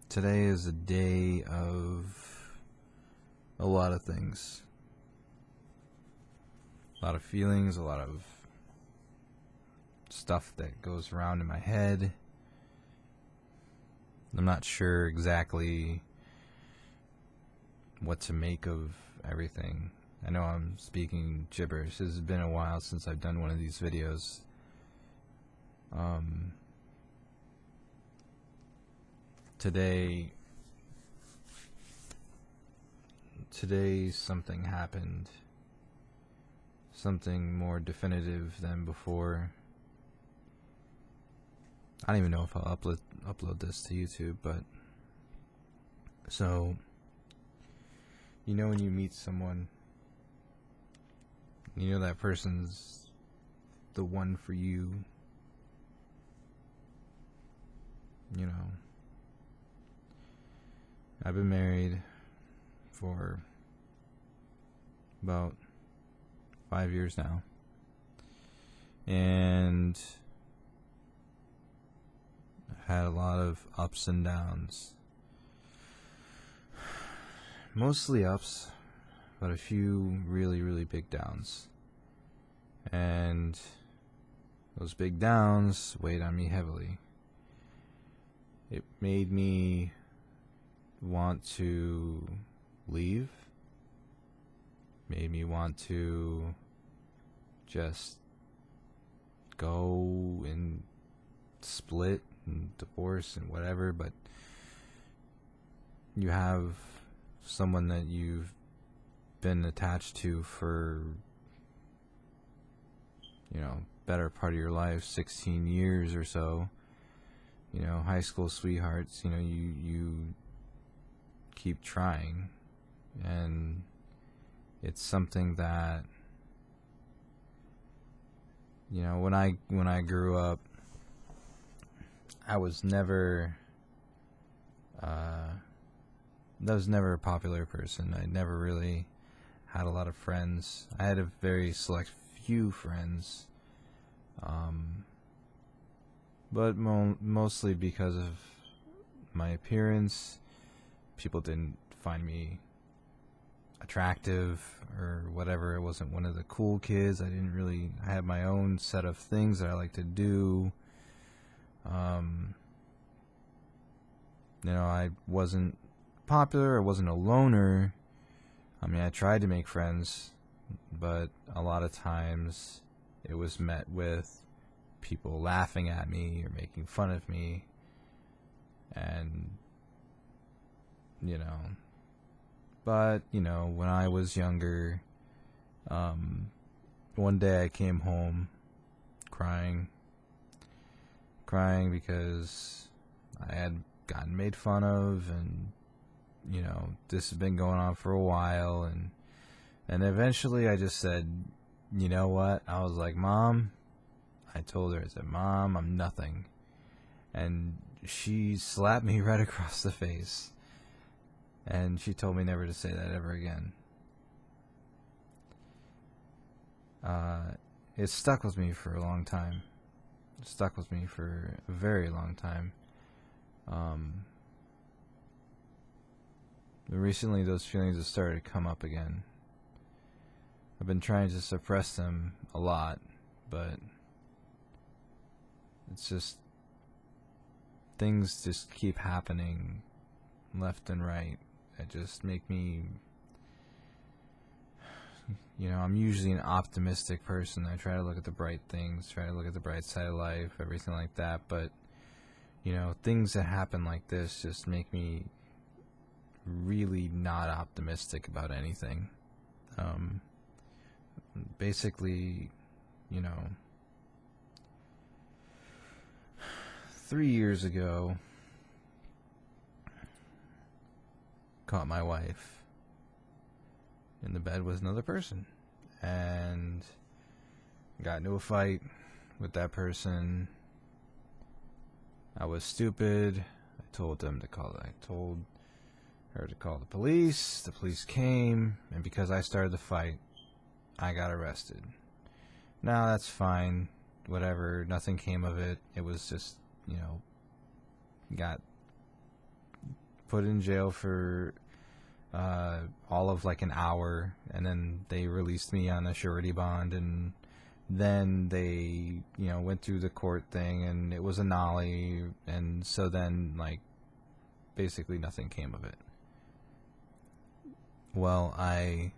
Today is a day of a lot of things. A lot of feelings, a lot of stuff that goes around in my head. I'm not sure exactly what to make of everything. I know I'm speaking gibberish. This has been a while since I've done one of these videos. Today something happened. Something more definitive than before. I don't even know if I'll upload this to YouTube, but so when you meet someone, you know that person's the one for you. I've been married for about 5 years now, and I've had a lot of ups and downs. Mostly ups, but a few really, really big downs. And those big downs weighed on me heavily. It made me want to leave. Made me want to just go and split and divorce and whatever, but you have someone that you've been attached to for better part of your life, 16 years or so, high school sweethearts, you keep trying, and it's something that when I grew up, I was never a popular person. I never really had a lot of friends. I had a very select few friends, but mostly because of my appearance. People didn't find me attractive or whatever. I wasn't one of the cool kids. I had my own set of things that I like to do. I wasn't popular. I wasn't a loner. I mean, I tried to make friends, but a lot of times it was met with people laughing at me or making fun of me. And but when I was younger, one day I came home crying because I had gotten made fun of, and this has been going on for a while, and eventually I just said, you know what? I was like, Mom, I told her, I said, Mom, I'm nothing. And she slapped me right across the face. And she told me never to say that ever again. It stuck with me for a long time. It stuck with me for a very long time. Recently, those feelings have started to come up again. I've been trying to suppress them a lot, but it's just things just keep happening left and right that just make me, I'm usually an optimistic person. I try to look at the bright things, try to look at the bright side of life, everything like that, but things that happen like this just make me really not optimistic about anything. Basically, 3 years ago, caught my wife in the bed with another person and got into a fight with that person. I was stupid. I told her to call the police. The police came, and because I started the fight, I got arrested. Now that's fine, whatever, nothing came of it. It was just, got put in jail for all of like an hour, and then they released me on a surety bond, and then they, went through the court thing, and it was a nollie, and so then, like, basically nothing came of it. Well, I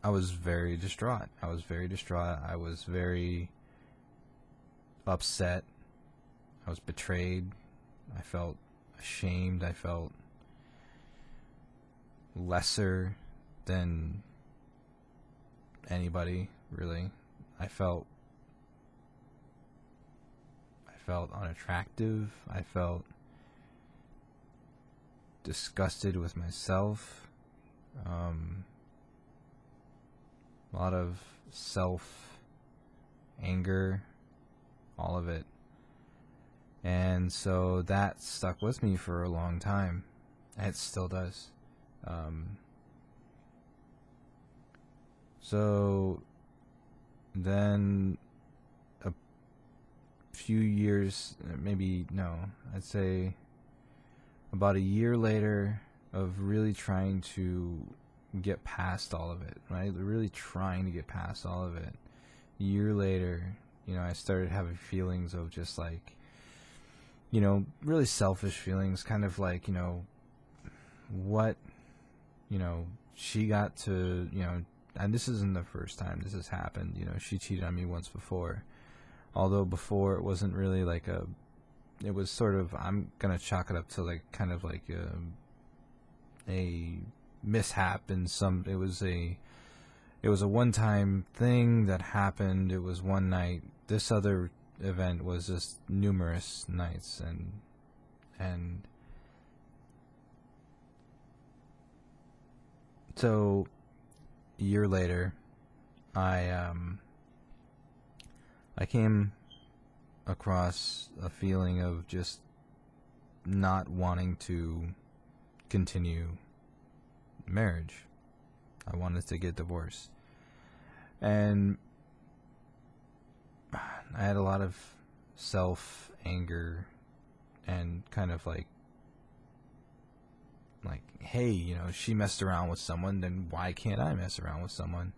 was very distraught. I was very upset. I was betrayed. I felt ashamed. I felt lesser than anybody, really. I felt unattractive. I felt disgusted with myself. A lot of self-anger, all of it. And so that stuck with me for a long time. It still does. So then a few years, I'd say about a year later of really trying to get past all of it, right? Really trying to get past all of it. A year later, I started having feelings of just like, really selfish feelings, kind of like, what, she got to, and this isn't the first time this has happened. She cheated on me once before. Although before it wasn't really like it was sort of, I'm going to chalk it up to like kind of like a mishap in it was a one-time thing that happened. It was one night. This other event was just numerous nights, and so a year later, I came across a feeling of just not wanting to continue marriage. I wanted to get divorced. And I had a lot of self-anger and kind of like, hey, she messed around with someone, then why can't I mess around with someone?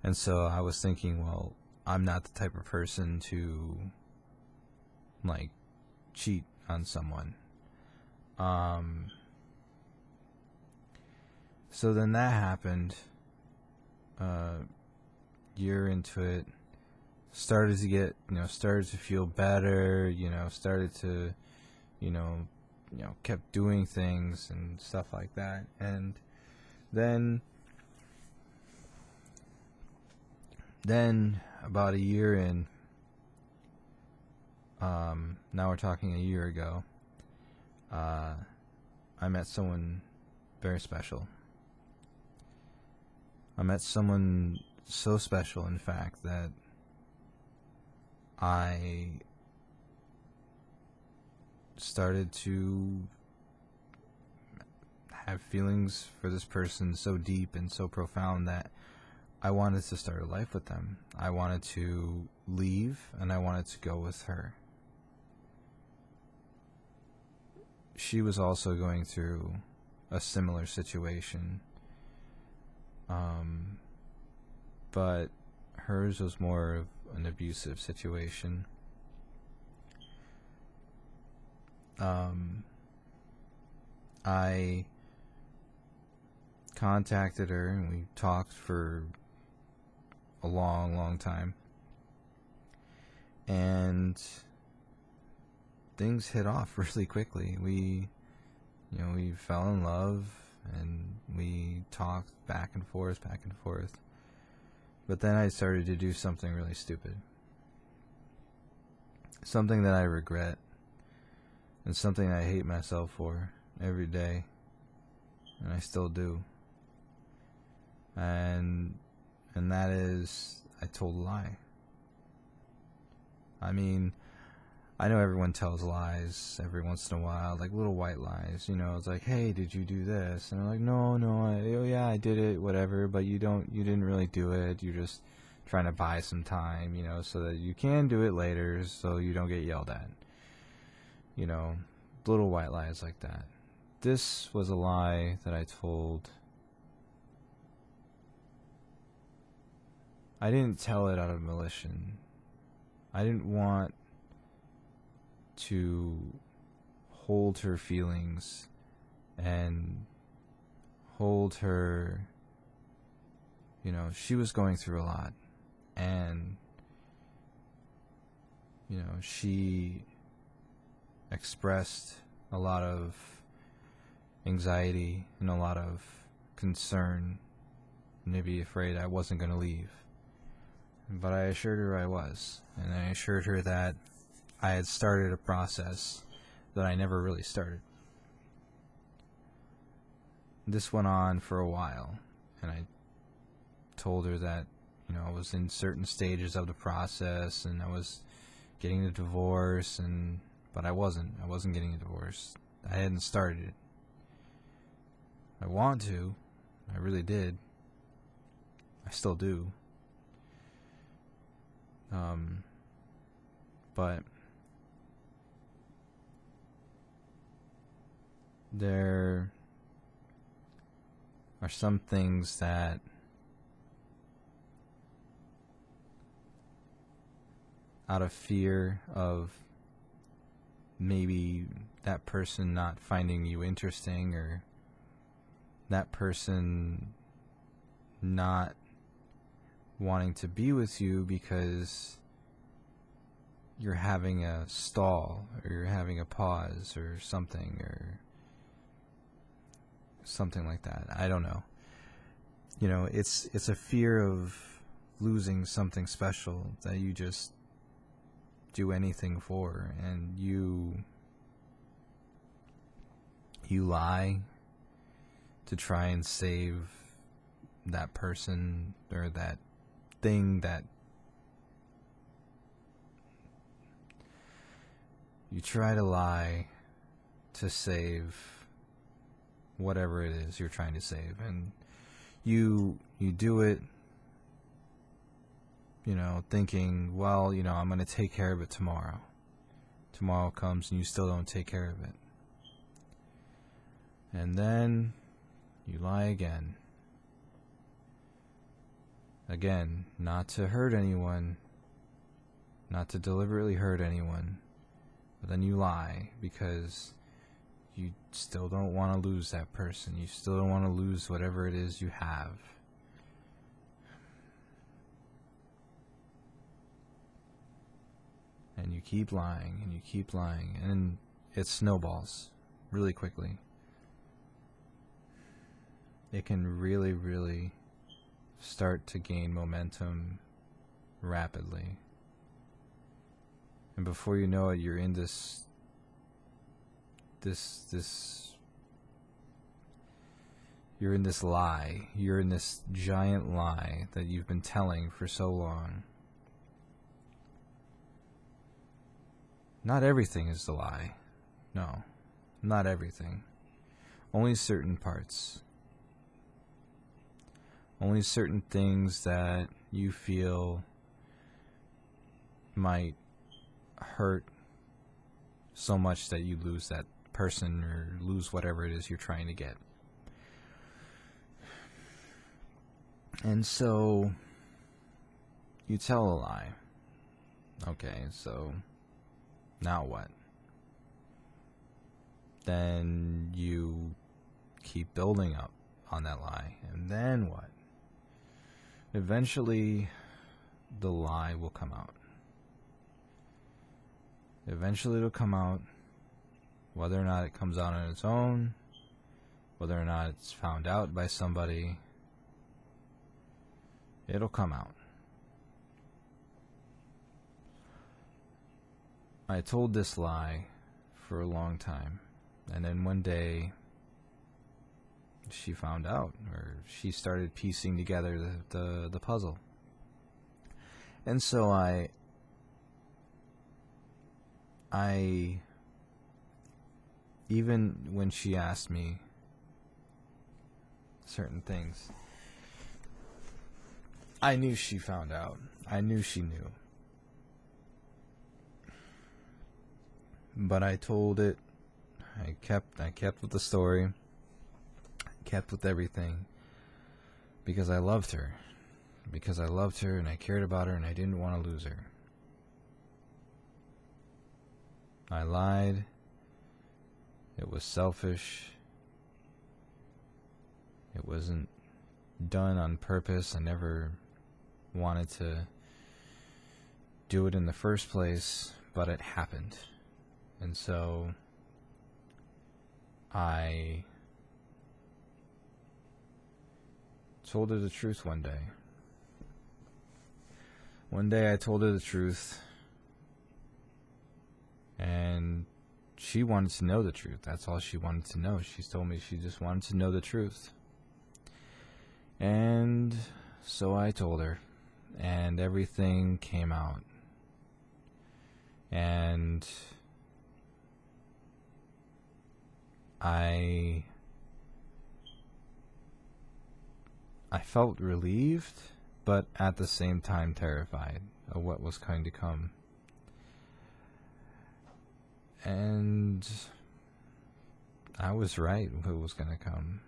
And so I was thinking, well, I'm not the type of person to, like, cheat on someone. So then that happened. Year into it, started to feel better, started to, kept doing things and stuff like that. And then about a year in, now we're talking a year ago, I met someone very special. I met someone so special, in fact, that I started to have feelings for this person so deep and so profound that I wanted to start a life with them. I wanted to leave, and I wanted to go with her. She was also going through a similar situation, but hers was more of an abusive situation. I contacted her and we talked for a long, long time, and things hit off really quickly. We fell in love, and we talked back and forth. But then I started to do something really stupid. Something that I regret, and something I hate myself for every day, and I still do. And that is, I told a lie. I mean, I know everyone tells lies every once in a while, like little white lies. It's like, hey, did you do this? And I'm like, no, I did it, whatever. But you didn't really do it. You're just trying to buy some time, so that you can do it later, so you don't get yelled at. You know, little white lies like that. This was a lie that I told. I didn't tell it out of malicious. I didn't want to hold her feelings and hold her. You know, she was going through a lot, and you know, she expressed a lot of anxiety and a lot of concern, maybe afraid I wasn't going to leave. But I assured her I was, and I assured her that I had started a process that I never really started. This went on for a while, and I told her that, you know, I was in certain stages of the process, and I was getting a divorce, but I wasn't getting a divorce. I hadn't started it. I want to. I really did. I still do. But there are some things that out of fear of maybe that person not finding you interesting, or that person not wanting to be with you because you're having a stall, or you're having a pause, or something like that. I don't know. You know, it's a fear of losing something special that you just do anything for, and you lie to try and save that person or that thing that you try to lie to save whatever it is you're trying to save, and you do it, you know, thinking, well, you know, I'm going to take care of it tomorrow. Tomorrow comes and you still don't take care of it. And then you lie again. Again, not to hurt anyone, not to deliberately hurt anyone, but then you lie because you still don't want to lose that person. You still don't want to lose whatever it is you have. And you keep lying, and you keep lying, and it snowballs really quickly. It can really, really start to gain momentum rapidly. And before you know it, you're in this you're in this lie. You're in this giant lie that you've been telling for so long. Not everything is the lie. No, not everything. Only certain parts. Only certain things that you feel might hurt so much that you lose that person or lose whatever it is you're trying to get. And so you tell a lie. Okay, so now what? Then you keep building up on that lie. And then what? Eventually, the lie will come out. Eventually it'll come out, whether or not it comes out on its own, whether or not it's found out by somebody, it'll come out. I told this lie for a long time, and then one day she found out, or she started piecing together the puzzle. And so I even when she asked me certain things, I knew she found out. I knew she knew. But I told it. I kept with the story. Kept with everything. Because I loved her. Because I loved her and I cared about her and I didn't want to lose her. I lied. It was selfish. It wasn't done on purpose. I never wanted to do it in the first place, but it happened. And so I told her the truth one day. One day I told her the truth, and she wanted to know the truth. That's all she wanted to know. She told me she just wanted to know the truth. And so I told her, and everything came out. And I felt relieved, but at the same time terrified of what was going to come. And I was right, what was going to come.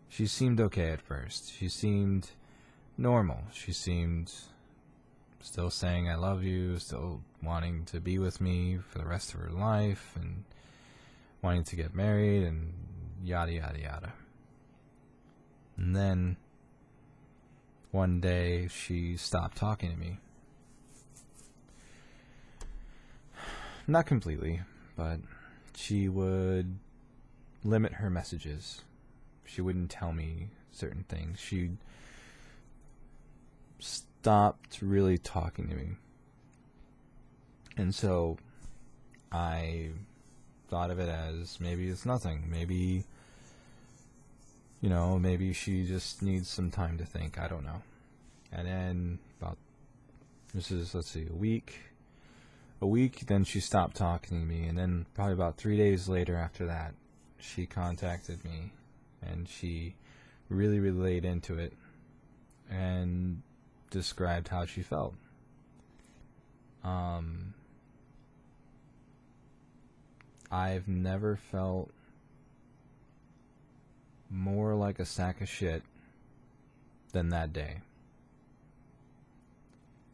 She seemed okay at first. She seemed normal. She seemed still saying I love you, still wanting to be with me for the rest of her life, and wanting to get married, and yada yada yada. And then one day she stopped talking to me. Not completely, but she would limit her messages. She wouldn't tell me certain things. She stopped really talking to me. And so I thought of it as maybe it's nothing. Maybe, maybe she just needs some time to think. I don't know. And then a week, then she stopped talking to me. And then probably about 3 days later after that, she contacted me. And she really, really laid into it and described how she felt. I've never felt more like a sack of shit than that day.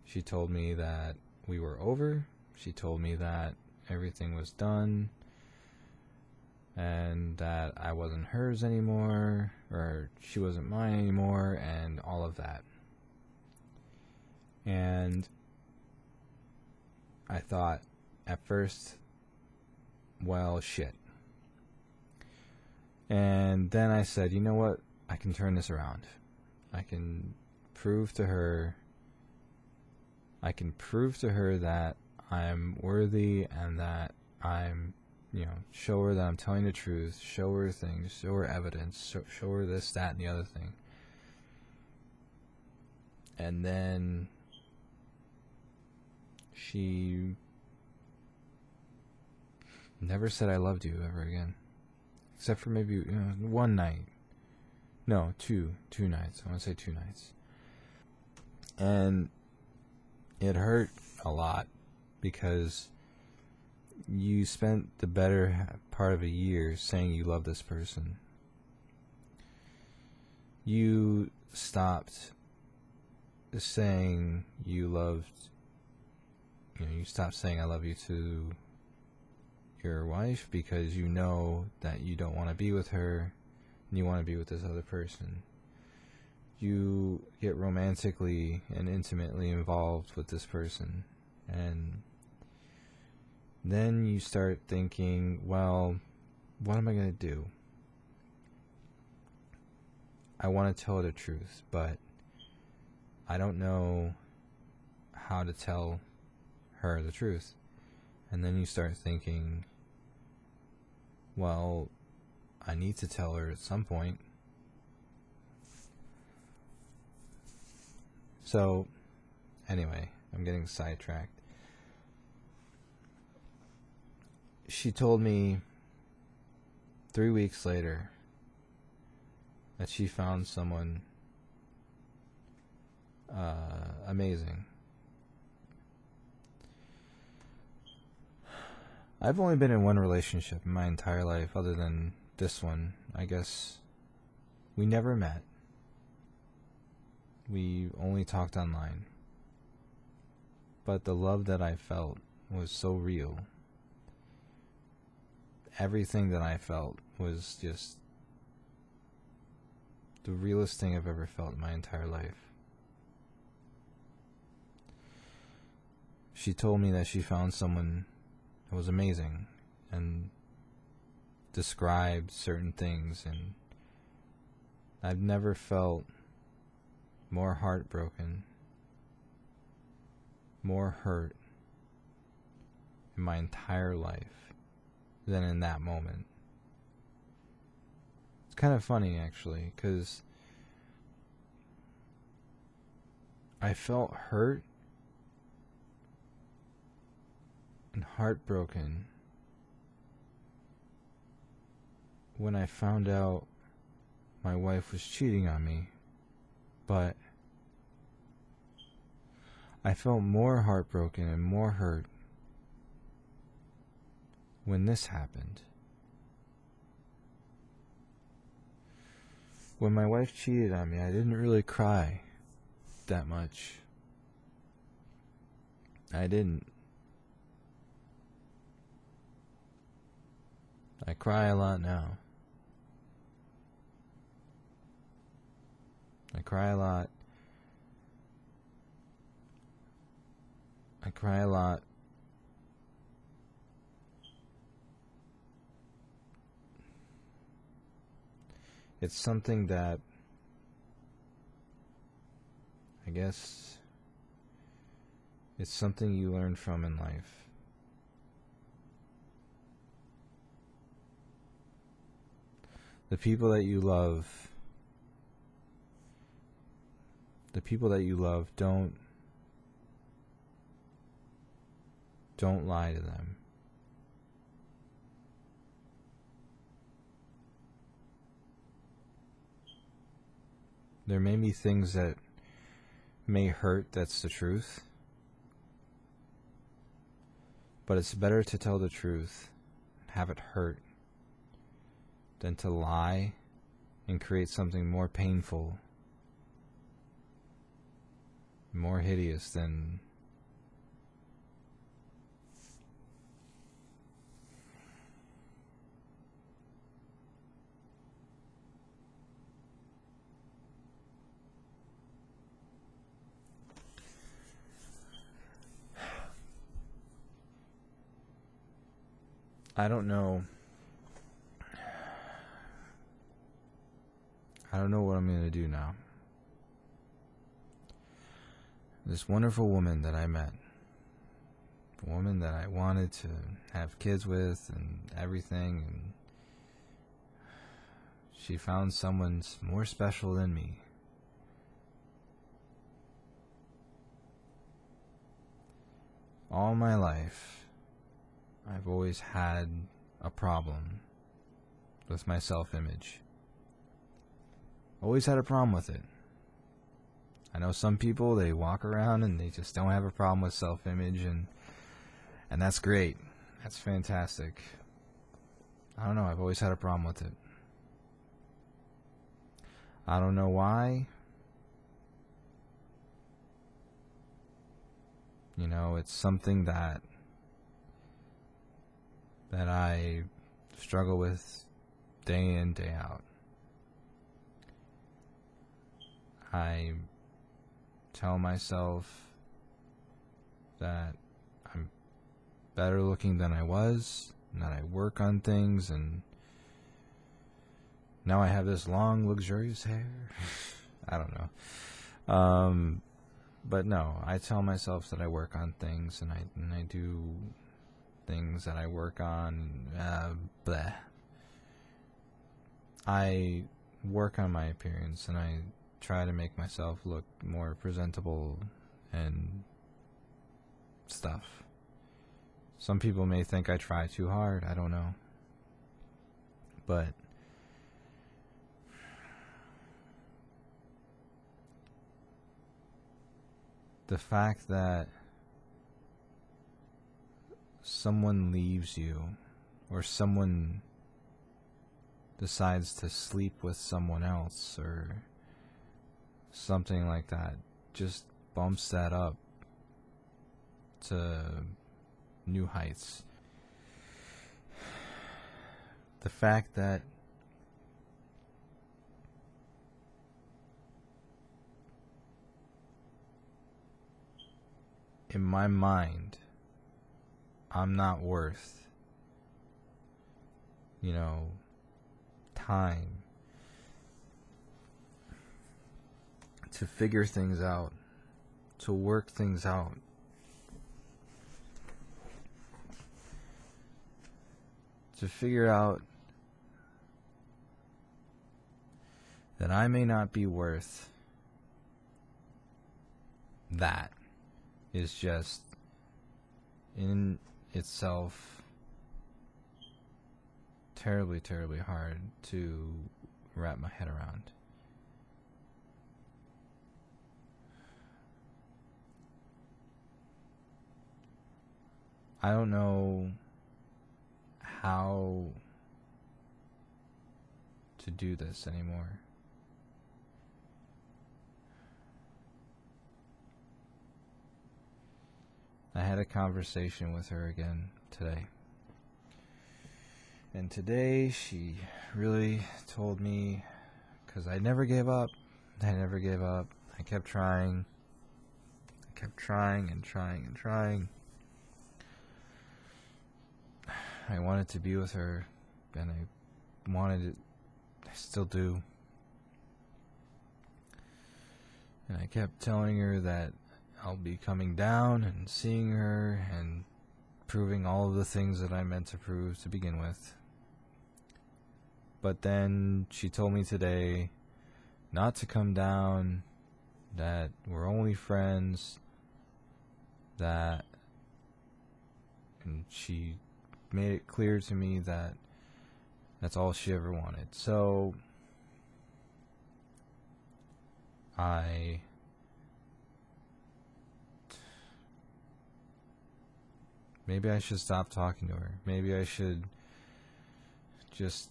She told me that we were over. She told me that everything was done. And that I wasn't hers anymore, or she wasn't mine anymore, and all of that. And I thought at first, well, shit. And then I said, you know what? I can turn this around. I can prove to her that I'm worthy and that I'm show her that I'm telling the truth, show her things, show her evidence, show her this, that, and the other thing. And then she never said I loved you ever again. Except for maybe one night. No, two nights. I want to say 2 nights. And it hurt a lot because you spent the better part of a year saying you love this person. You stopped saying you stopped saying I love you to your wife because you know that you don't want to be with her and you want to be with this other person. You get romantically and intimately involved with this person, and then you start thinking, well, what am I going to do? I want to tell her the truth, but I don't know how to tell her the truth. And then you start thinking, well, I need to tell her at some point. So, anyway, I'm getting sidetracked. She told me 3 weeks later that she found someone amazing. I've only been in one relationship in my entire life other than this one. I guess we never met. We only talked online. But the love that I felt was so real. Everything that I felt was just the realest thing I've ever felt in my entire life. She told me that she found someone who was amazing and described certain things, and I've never felt more heartbroken, more hurt in my entire life than in that moment. It's kind of funny, actually, because I felt hurt and heartbroken when I found out my wife was cheating on me, but I felt more heartbroken and more hurt when this happened. When my wife cheated on me, I didn't really cry that much. I didn't. I cry a lot now. I cry a lot. I cry a lot. It's something that I guess it's something you learn from in life. The people that you love, don't lie to them. There may be things that may hurt, that's the truth. But it's better to tell the truth, have it hurt, than to lie and create something more painful, more hideous than I don't know. I don't know what I'm going to do now. This wonderful woman that I met, the woman that I wanted to have kids with and everything, and she found someone more special than me. All my life, I've always had a problem with my self-image. Always had a problem with it. I know some people, they walk around and they just don't have a problem with self-image, and that's great. That's fantastic. I don't know, I've always had a problem with it. I don't know why. You know, it's something that I struggle with day in, day out. I tell myself that I'm better looking than I was, and that I work on things, and now I have this long, luxurious hair. I don't know. But no, I tell myself that I work on things, and I do things that I work on. Bleh. I work on my appearance, and I try to make myself look more presentable and stuff. Some people may think I try too hard. I don't know. But the fact that someone leaves you, or someone decides to sleep with someone else, or something like that, just bumps that up to new heights. The fact that in my mind, I'm not worth, time to figure things out, to work things out. To figure out that I may not be worth that is just in itself terribly, terribly hard to wrap my head around. I don't know how to do this anymore. I had a conversation with her again today. And today she really told me, because I never gave up. I never gave up. I kept trying. I kept trying and trying and trying. I wanted to be with her, and I wanted it. I still do. And I kept telling her that I'll be coming down and seeing her and proving all of the things that I meant to prove to begin with. But then she told me today not to come down, that we're only friends, and she made it clear to me that that's all she ever wanted. So maybe I should stop talking to her. Maybe I should just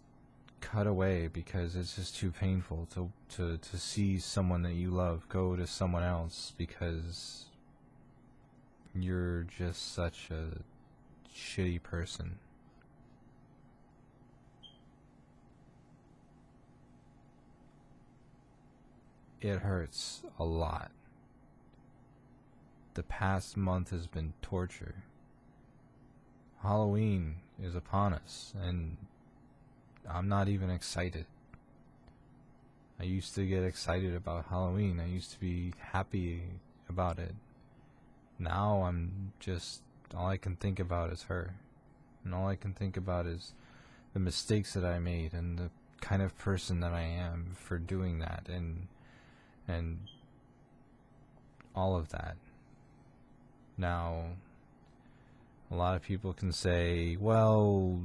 cut away, because it's just too painful to see someone that you love go to someone else because you're just such a shitty person. It hurts a lot. The past month has been torture. Halloween is upon us, and I'm not even excited. I used to get excited about Halloween. I used to be happy about it. Now I'm just, all I can think about is her. And all I can think about is the mistakes that I made and the kind of person that I am for doing that, and all of that. Now, a lot of people can say, well,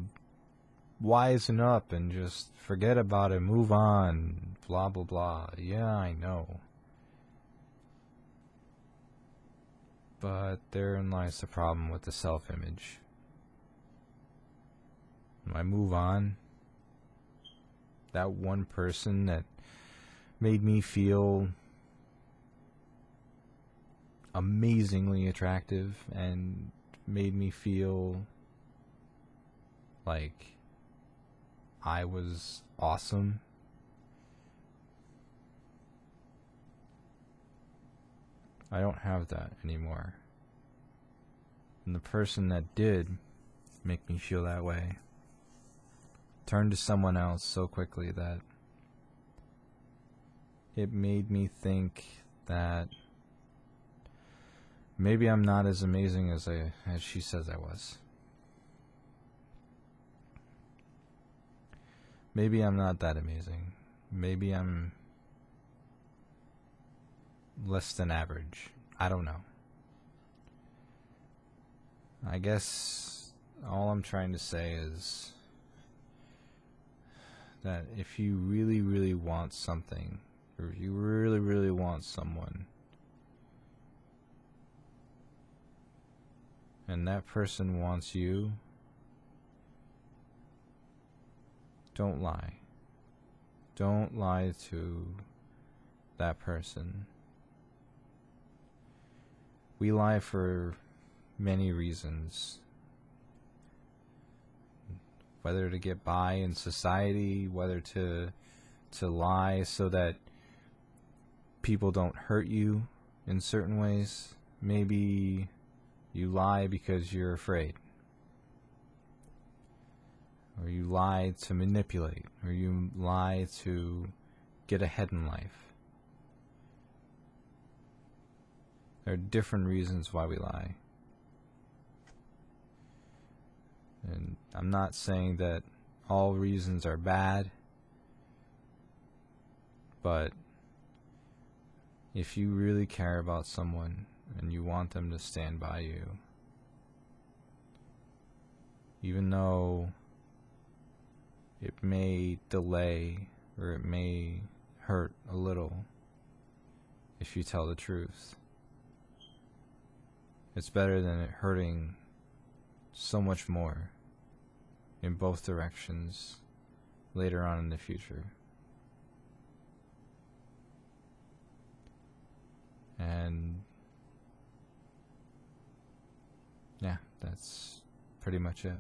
wisen up and just forget about it, move on, blah, blah, blah. Yeah, I know. But therein lies the problem with the self-image. When I move on, that one person that made me feel amazingly attractive and made me feel like I was awesome, I don't have that anymore. And the person that did make me feel that way turned to someone else so quickly that it made me think that maybe I'm not as amazing as she says I was. Maybe I'm not that amazing. Maybe I'm less than average. I don't know. I guess all I'm trying to say is that if you really, really want something, or if you really, really want someone, and that person wants you, don't lie. Don't lie to that person. We lie for many reasons. Whether to get by in society, whether to lie so that people don't hurt you in certain ways. Maybe you lie because you're afraid. Or you lie to manipulate. Or you lie to get ahead in life. There are different reasons why we lie. And I'm not saying that all reasons are bad, but if you really care about someone and you want them to stand by you, even though it may delay or it may hurt a little if you tell the truth, it's better than it hurting so much more in both directions later on in the future. And yeah, that's pretty much it.